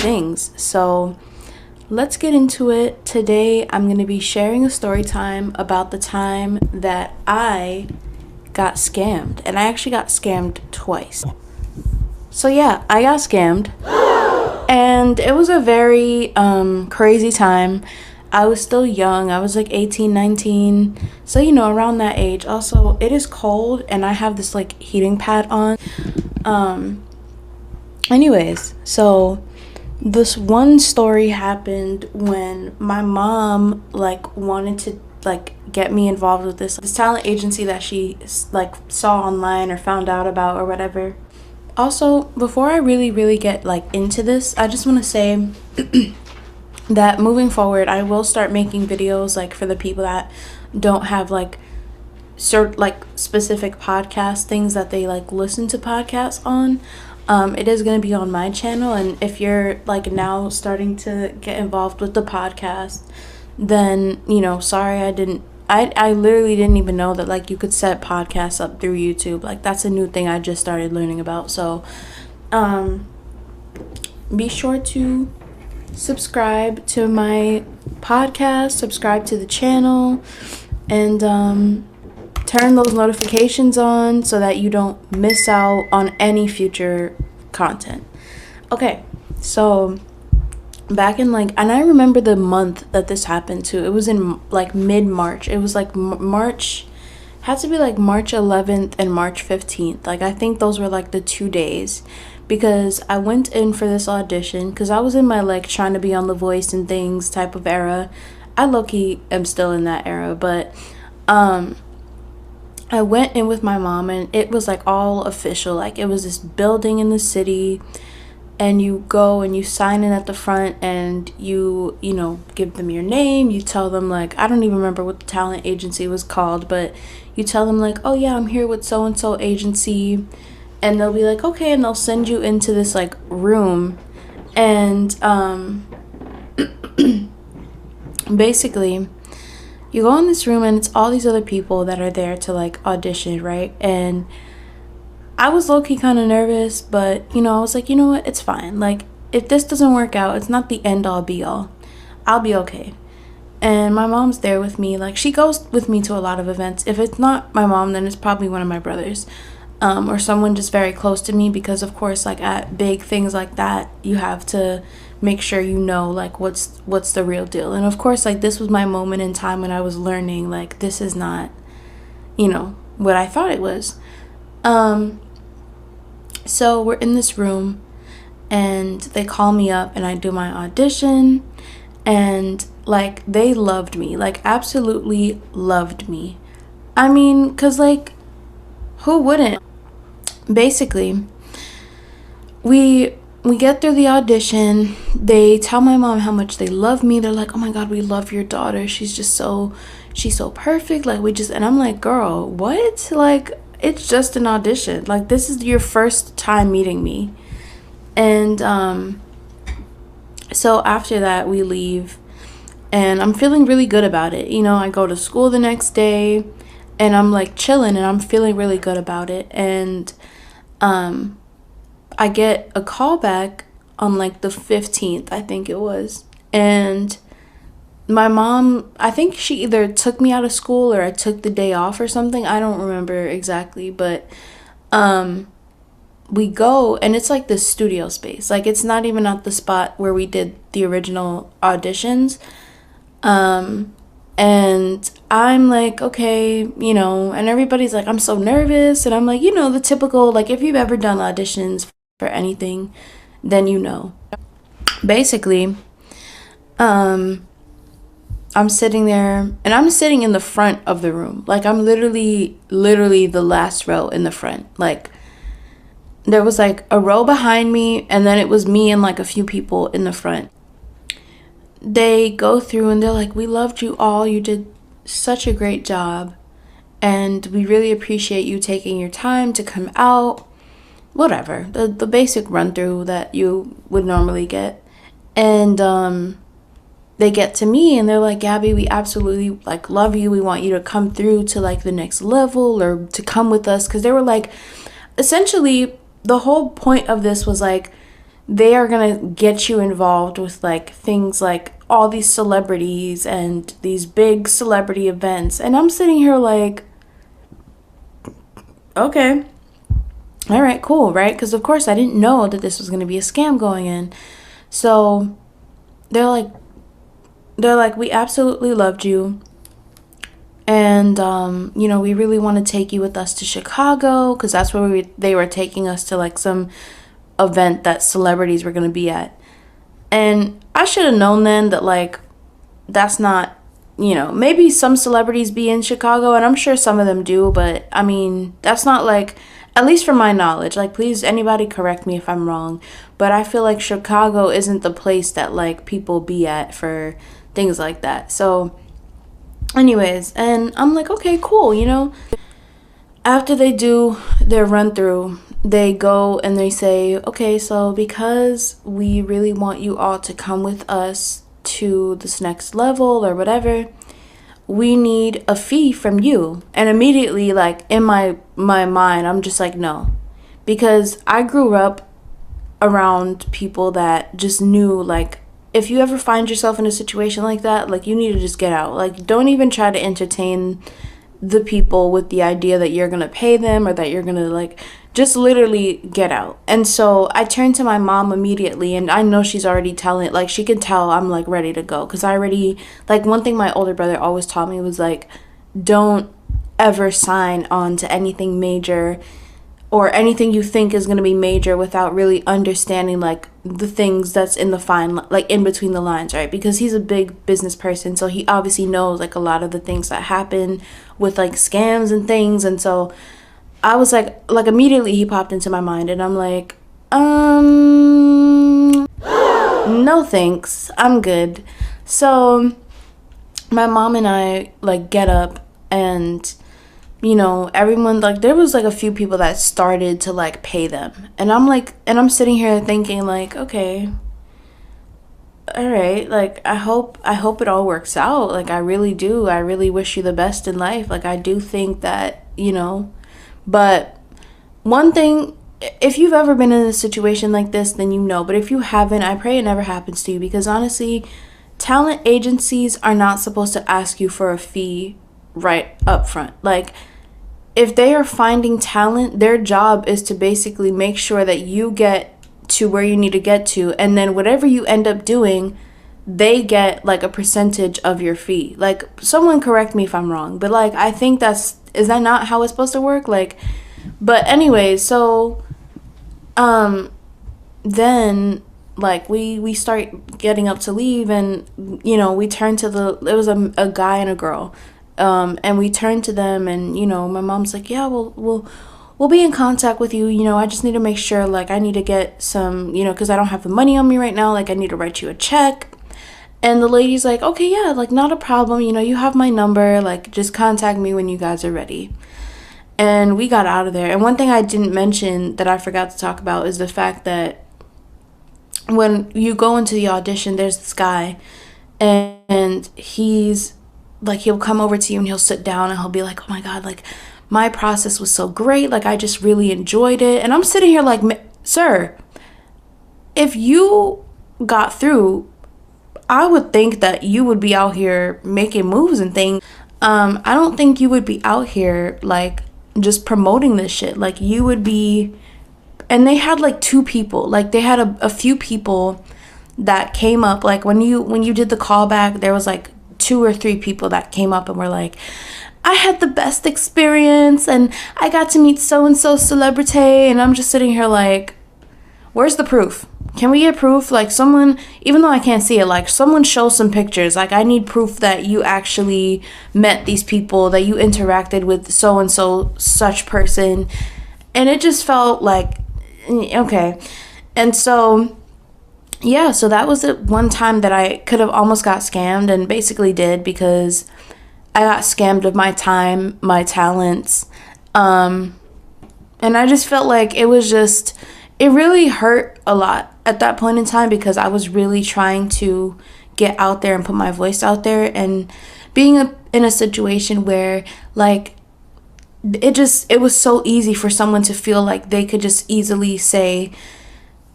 things. So let's get into it. Today I'm going to be sharing a story time about the time that I got scammed. And I actually got scammed twice. So yeah, I got scammed. And it was a very crazy time. I was still young. I was like 18, 19. So, around that age. Also, it is cold and I have this like heating pad on. Anyways, so this one story happened when my mom like wanted to like get me involved with this talent agency that she like saw online or found out about or whatever. Also, before I really get like into this, I just want to say that moving forward I will start making videos like for the people that don't have like specific podcast things that they like listen to podcasts on. It is going to be on my channel, and if you're like now starting to get involved with the podcast, then sorry, I literally didn't even know that like you could set podcasts up through YouTube. Like that's a new thing I just started learning about. So be sure to subscribe to my podcast, subscribe to the channel, and turn those notifications on so that you don't miss out on any future content. Okay, so back in and I remember the month that this happened too. It was in like mid-March. It was like March, had to be like March 11th and March 15th. Like I think those were like the 2 days, because I went in for this audition because I was in my like trying to be on The Voice and things type of era. I low-key am still in that era, but I went in with my mom and it was like all official. Like it was this building in the city, and you go and you sign in at the front, and you give them your name. You tell them like, I don't even remember what the talent agency was called, but you tell them like, oh yeah, I'm here with so and so agency, and they'll be like, okay, and they'll send you into this like room, and basically you go in this room and it's all these other people that are there to like audition, right? And I was low-key kind of nervous, but I was like, you know what, it's fine. Like if this doesn't work out, it's not the end all be all. I'll be okay. And my mom's there with me. Like she goes with me to a lot of events. If it's not my mom, then it's probably one of my brothers, or someone just very close to me, because of course like at big things like that you have to make sure like what's the real deal. And of course like this was my moment in time when I was learning like this is not what I thought it was. So we're in this room and they call me up and I do my audition, and like they loved me, like absolutely loved me. I mean, cause like who wouldn't? Basically we get through the audition. They tell my mom how much they love me. They're like, oh my god, we love your daughter, she's so perfect, like and I'm like, girl, what? Like it's just an audition, like this is your first time meeting me. And so after that we leave and I'm feeling really good about it. I go to school the next day and I'm like chilling and I'm feeling really good about it. And I get a call back on like the 15th, I think it was. And my mom, I think she either took me out of school or I took the day off or something. I don't remember exactly, but we go and it's like this studio space. Like it's not even at the spot where we did the original auditions. And I'm like, okay, and everybody's like, I'm so nervous. And I'm like, the typical, like if you've ever done auditions for anything, then basically I'm sitting there and I'm sitting in the front of the room. Like I'm literally the last row in the front. Like there was like a row behind me and then it was me and like a few people in the front. They go through and they're like, we loved you all, you did such a great job, and we really appreciate you taking your time to come out, whatever, the basic run through that you would normally get. And they get to me and they're like, Gabby, we absolutely like love you, we want you to come through to like the next level or to come with us, because they were like, essentially the whole point of this was like, they are gonna get you involved with like things like all these celebrities and these big celebrity events. And I'm sitting here like, okay, all right, cool, right? Because of course I didn't know that this was gonna be a scam going in. So they're like, we absolutely loved you. And, we really want to take you with us to Chicago because that's where they were taking us to like some event that celebrities were going to be at. And I should have known then that like that's not, maybe some celebrities be in Chicago and I'm sure some of them do, but I mean, that's not like, at least from my knowledge, like please anybody correct me if I'm wrong, but I feel like Chicago isn't the place that like people be at for things like that. So anyways, and I'm like, okay, cool, After they do their run through, they go and they say, okay, so because we really want you all to come with us to this next level or whatever, we need a fee from you. And immediately, like in my mind, I'm just like, no, because I grew up around people that just knew like, if you ever find yourself in a situation like that, like you need to just get out. Like don't even try to entertain the people with the idea that you're gonna pay them or that you're gonna like just literally get out. And so I turned to my mom immediately, and I know she's already telling, like she can tell I'm like ready to go because I already, like one thing my older brother always taught me was like, don't ever sign on to anything major or anything you think is going to be major without really understanding like the things that's in the fine, like in between the lines, right? Because he's a big business person, so he obviously knows like a lot of the things that happen with like scams and things. And so I was like immediately he popped into my mind, and I'm like, no thanks, I'm good. So my mom and I like get up, and everyone, like there was like a few people that started to like pay them, and I'm sitting here thinking like, okay, all right, like I hope it all works out. Like I really do, I really wish you the best in life. Like I do think that, but one thing, if you've ever been in a situation like this, then but if you haven't, I pray it never happens to you, because honestly, talent agencies are not supposed to ask you for a fee right up front. Like if they are finding talent, their job is to basically make sure that you get to where you need to get to, and then whatever you end up doing, they get like a percentage of your fee. Like someone correct me if I'm wrong, but like I think is that not how it's supposed to work? Like, but anyways, so then like we start getting up to leave, and we turn to it was a guy and a girl. And we turned to them, and my mom's like, yeah, we'll be in contact with you. I just need to make sure, like I need to get some, because I don't have the money on me right now, like I need to write you a check. And the lady's like, okay, yeah, like not a problem, you have my number, like just contact me when you guys are ready. And we got out of there. And one thing I didn't mention that I forgot to talk about is the fact that when you go into the audition, there's this guy, and he's like, he'll come over to you and he'll sit down and he'll be like, oh my God, like my process was so great. Like I just really enjoyed it. And I'm sitting here like, sir, if you got through, I would think that you would be out here making moves and things. I don't think you would be out here like just promoting this shit. Like you would be, and they had like two people, like they had a few people that came up. Like when you did the callback, there was like 2 or 3 people that came up and were like, I had the best experience and I got to meet so and so celebrity. And I'm just sitting here like, where's the proof? Can we get proof? Like someone, even though I can't see it, like someone show some pictures. Like I need proof that you actually met these people, that you interacted with so and so such person. And it just felt like, okay. And so yeah, so that was the one time that I could have almost got scammed, and basically did, because I got scammed of my time, my talents. And I just felt like it really hurt a lot at that point in time, because I was really trying to get out there and put my voice out there, and being in a situation where like it was so easy for someone to feel like they could just easily say,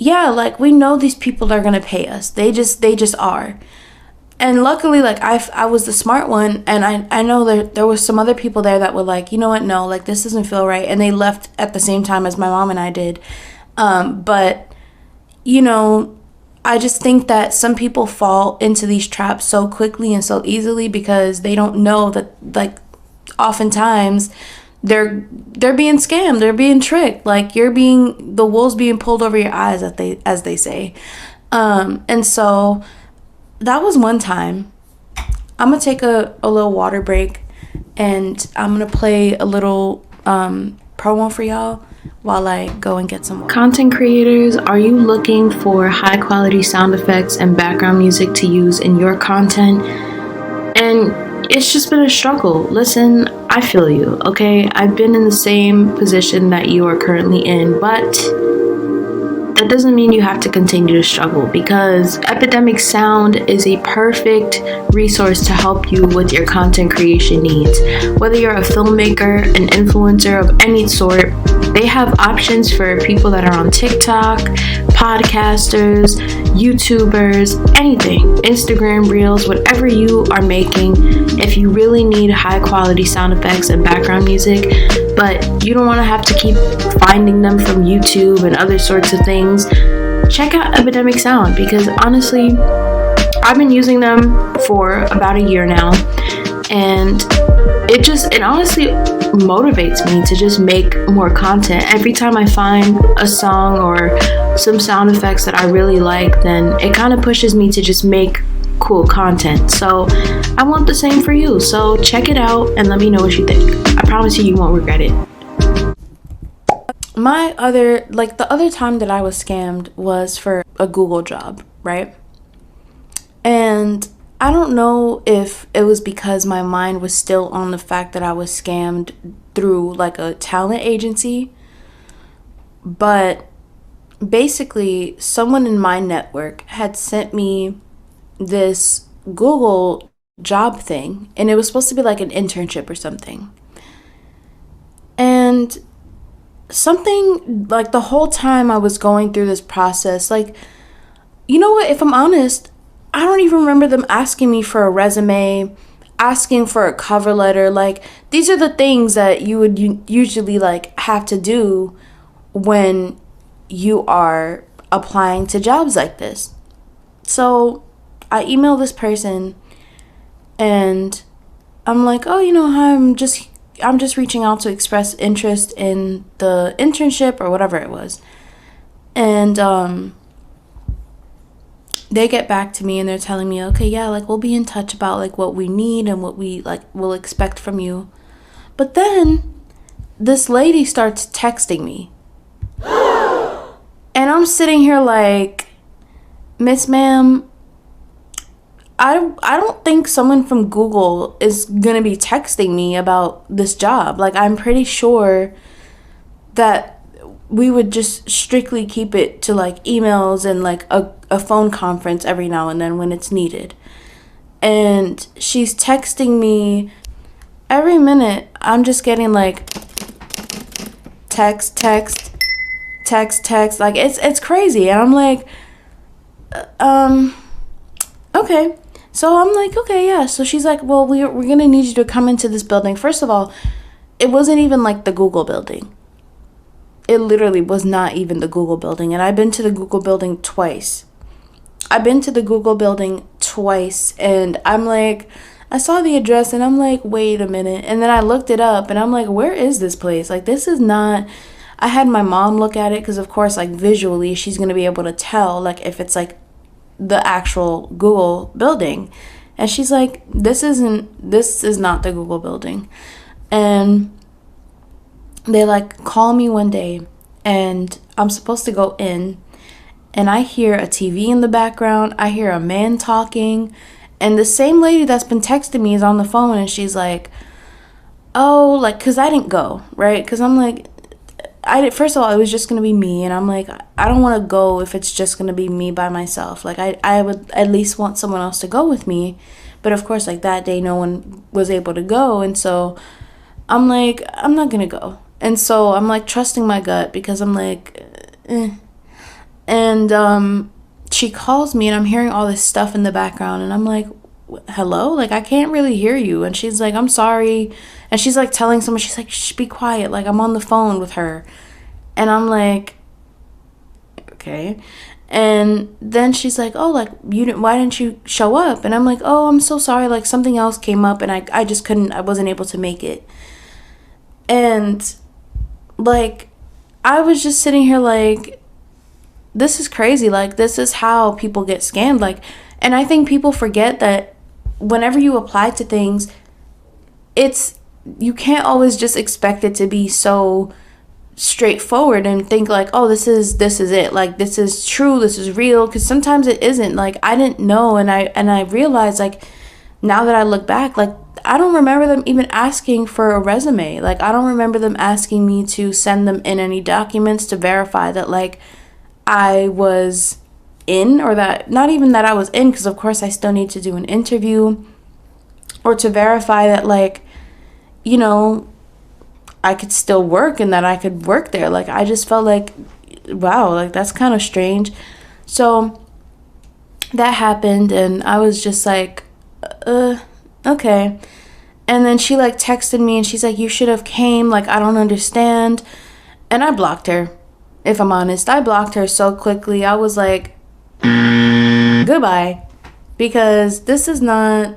yeah, like we know these people are gonna pay us. They just are. And luckily, like I was the smart one, and I know there was some other people there that were like, you know what, no, like this doesn't feel right, and they left at the same time as my mom and I did. But you know, I just think that some people fall into these traps so quickly and so easily because they don't know that, like, oftentimes they're being scammed, they're being tricked, like the wool's being pulled over your eyes, as they say. And so that was one time. I'm gonna take a little water break, and I'm gonna play a little promo for y'all while I go and get some content creators. Are you looking for high quality sound effects and background music to use in your content? And it's just been a struggle. Listen, I feel you, okay? I've been in the same position that you are currently in, but that doesn't mean you have to continue to struggle, because Epidemic Sound is a perfect resource to help you with your content creation needs. Whether you're a filmmaker, an influencer of any sort, they have options for people that are on TikTok, podcasters, YouTubers, anything, Instagram Reels, whatever you are making. If you really need high quality sound effects and background music, but you don't want to have to keep finding them from YouTube and other sorts of things, check out Epidemic Sound, because honestly, I've been using them for about a year now, and it honestly motivates me to just make more content. Every time I find a song or some sound effects that I really like, then it kind of pushes me to just make cool content. So I want the same for you. So check it out and let me know what you think. I promise you won't regret it. The other time that I was scammed was for a Google job, right? And I don't know if it was because my mind was still on the fact that I was scammed through like a talent agency, but basically someone in my network had sent me this Google job thing, and it was supposed to be like an internship or something. And something, like, the whole time I was going through this process, like, you know what, if I'm honest, I don't even remember them asking me for a resume, asking for a cover letter. Like, these are the things that you would usually like have to do when you are applying to jobs like this. So I email this person, and I'm like, oh, you know, hi, I'm just reaching out to express interest in the internship or whatever it was. And they get back to me, and they're telling me, okay, yeah, like, we'll be in touch about like what we need and what we like will expect from you. But then this lady starts texting me, and I'm sitting here like, Miss Ma'am, I don't think someone from Google is gonna be texting me about this job. Like, I'm pretty sure that we would just strictly keep it to like emails and like a phone conference every now and then when it's needed. And she's texting me every minute. I'm just getting like text. Like, it's crazy. And I'm like, okay. So I'm like, okay, yeah. So she's like, well, we're gonna need you to come into this building. First of all, it wasn't even like the Google building. It literally was not even the Google building. And I've been to the Google building twice. And I'm like, I saw the address, and I'm like, wait a minute. And then I looked it up, and I'm like, where is this place? Like, this is not. I had my mom look at it, because of course, like, visually she's gonna be able to tell like if it's like the actual Google building. And she's like, this is not the Google building. And they like call me one day, and I'm supposed to go in, and I hear a TV in the background. I hear a man talking, and the same lady that's been texting me is on the phone, and she's like, oh, like, because I didn't go, right? Because I'm like, first of all, it was just going to be me, and I'm like, I don't want to go if it's just going to be me by myself. Like, I would at least want someone else to go with me. But of course, like, that day no one was able to go, and so I'm like, I'm not going to go. And so I'm like trusting my gut, because I'm like, And she calls me, and I'm hearing all this stuff in the background, and I'm like, hello, like I can't really hear you. And she's like, I'm sorry. And she's like telling someone, she's like, shh, be quiet, like I'm on the phone with her. And I'm like, okay. And then she's like, oh, like you didn't, why didn't you show up? And I'm like, oh, I'm so sorry, like something else came up, and I just couldn't, I wasn't able to make it. And like I was just sitting here like, this is crazy, like this is how people get scammed. Like, and I think people forget that whenever you apply to things, it's, you can't always just expect it to be so straightforward and think like, oh, this is it, like this is true, this is real, because sometimes it isn't. Like I didn't know, and I realized, like now that I look back, like I don't remember them even asking for a resume. Like I don't remember them asking me to send them in any documents to verify that like I was in, or that, not even that I was in, because of course I still need to do an interview, or to verify that like, you know, I could still work and that I could work there. Like I just felt like, wow, like that's kind of strange. So that happened, and I was just like, okay. And then she like texted me, and she's like, you should have came, like I don't understand. And I blocked her. If I'm honest, I blocked her so quickly. I was like, goodbye, because this is not,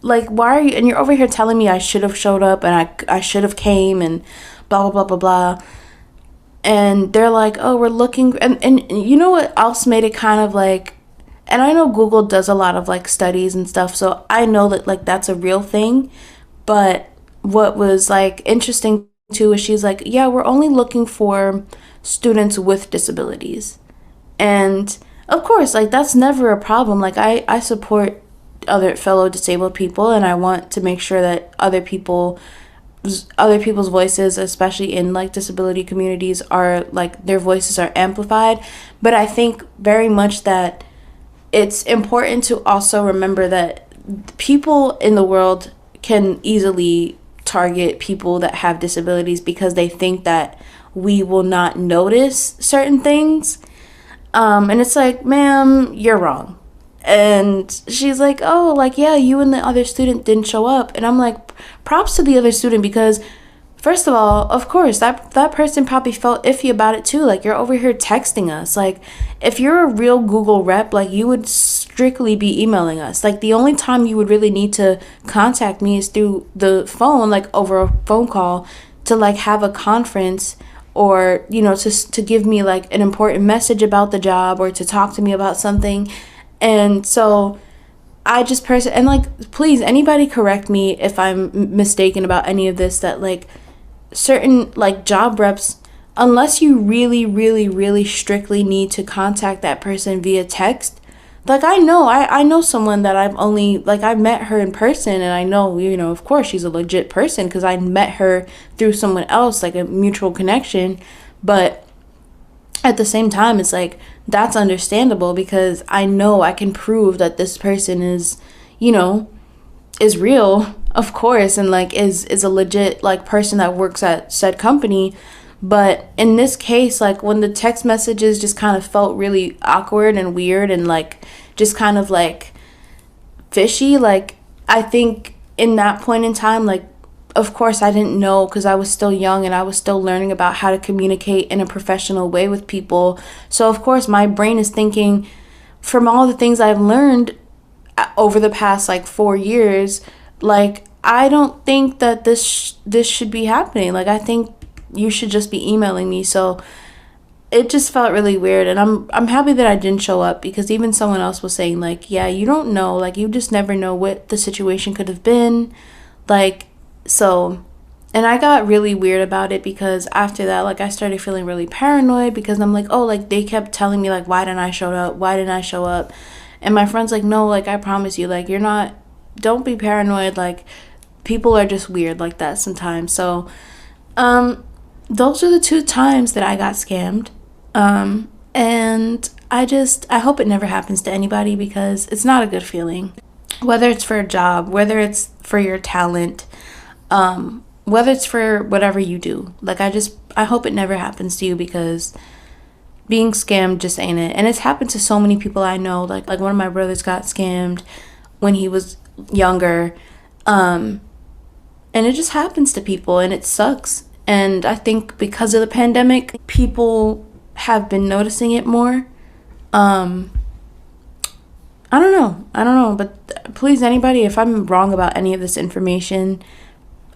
like, why are you, and you're over here telling me I should have showed up, and I should have came, and blah blah blah blah blah. And they're like, oh, we're looking, and you know what else made it kind of like, and I know Google does a lot of like studies and stuff, so I know that like that's a real thing. But what was like interesting too is she's like, yeah, we're only looking for students with disabilities. And of course, like that's never a problem. Like I support other fellow disabled people, and I want to make sure that other people's voices, especially in like disability communities, are like their voices are amplified. But I think very much that it's important to also remember that people in the world can easily target people that have disabilities because they think that we will not notice certain things. And it's like, ma'am, you're wrong. And she's like, oh, like, yeah, you and the other student didn't show up. And I'm like, props to the other student, because first of all, of course, that person probably felt iffy about it too. Like, you're over here texting us. Like, if you're a real Google rep, like, you would strictly be emailing us. Like, the only time you would really need to contact me is through the phone, like, over a phone call, to, like, have a conference, or, you know, to give me, like, an important message about the job, or to talk to me about something. And so I just and like, please, anybody correct me if I'm mistaken about any of this, that like certain like job reps, unless you really, really, really strictly need to contact that person via text. Like I know someone that I've only, like I met her in person, and I know, you know, of course she's a legit person because I met her through someone else, like a mutual connection. But at the same time, it's like, that's understandable because I know I can prove that this person is, you know, is real, of course, and like is a legit like person that works at said company. But in this case, like when the text messages just kind of felt really awkward and weird and like just kind of like fishy, like I think in that point in time, like of course I didn't know because I was still young and I was still learning about how to communicate in a professional way with people. So of course my brain is thinking, from all the things I've learned over the past like 4 years, like I don't think that this should be happening. Like I think you should just be emailing me. So it just felt really weird, and I'm happy that I didn't show up, because even someone else was saying like, yeah, you don't know, like you just never know what the situation could have been. Like, so, and I got really weird about it because after that, like I started feeling really paranoid, because I'm like, oh, like they kept telling me like, why didn't I show up? Why didn't I show up? And my friend's like, no, like I promise you, like you're not, don't be paranoid. Like people are just weird like that sometimes. So, those are the 2 times that I got scammed. And I hope it never happens to anybody, because it's not a good feeling. Whether it's for a job, whether it's for your talent, whether it's for whatever you do. Like I hope it never happens to you, because being scammed just ain't it. And it's happened to so many people I know. Like one of my brothers got scammed when he was younger. And it just happens to people and it sucks. And I think because of the pandemic, people have been noticing it more. I don't know, but please, anybody, if I'm wrong about any of this information,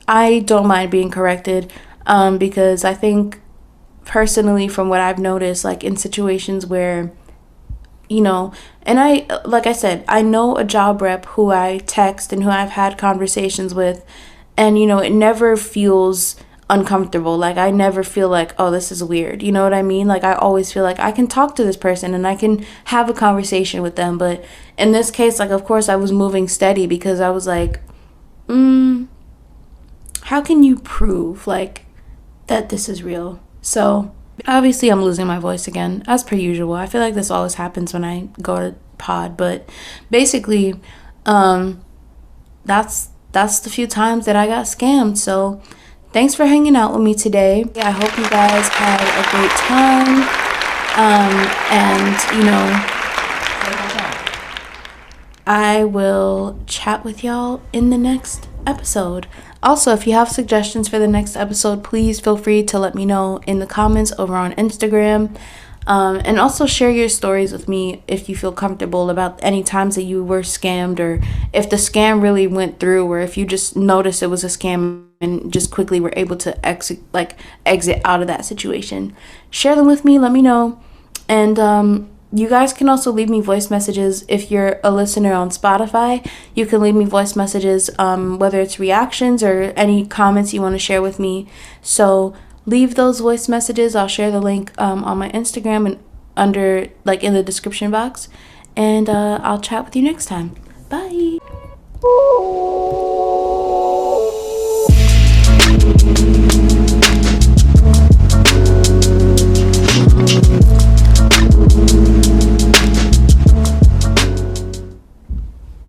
I don't mind being corrected, because I think personally, from what I've noticed, like in situations where, and like I said, I know a job rep who I text and who I've had conversations with, and, it never feels uncomfortable. Like, I never feel like, oh, this is weird. You know what I mean? Like, I always feel like I can talk to this person and I can have a conversation with them. But in this case, like, of course, I was moving steady because I was like, how can you prove, like, that this is real? So, obviously, I'm losing my voice again, as per usual. I feel like this always happens when I go to pod. But basically, that's the few times that I got scammed. So, thanks for hanging out with me today. I hope you guys had a great time. I will chat with y'all in the next episode. Also, if you have suggestions for the next episode, please feel free to let me know in the comments over on Instagram. And also share your stories with me if you feel comfortable about any times that you were scammed, or if the scam really went through, or if you just noticed it was a scam and just quickly were able to exit out of that situation. Share them with me, let me know. And you guys can also leave me voice messages if you're a listener on Spotify. You can leave me voice messages, whether it's reactions or any comments you want to share with me. So leave those voice messages. I'll share the link on my Instagram and under, like, in the description box. And I'll chat with you next time. Bye.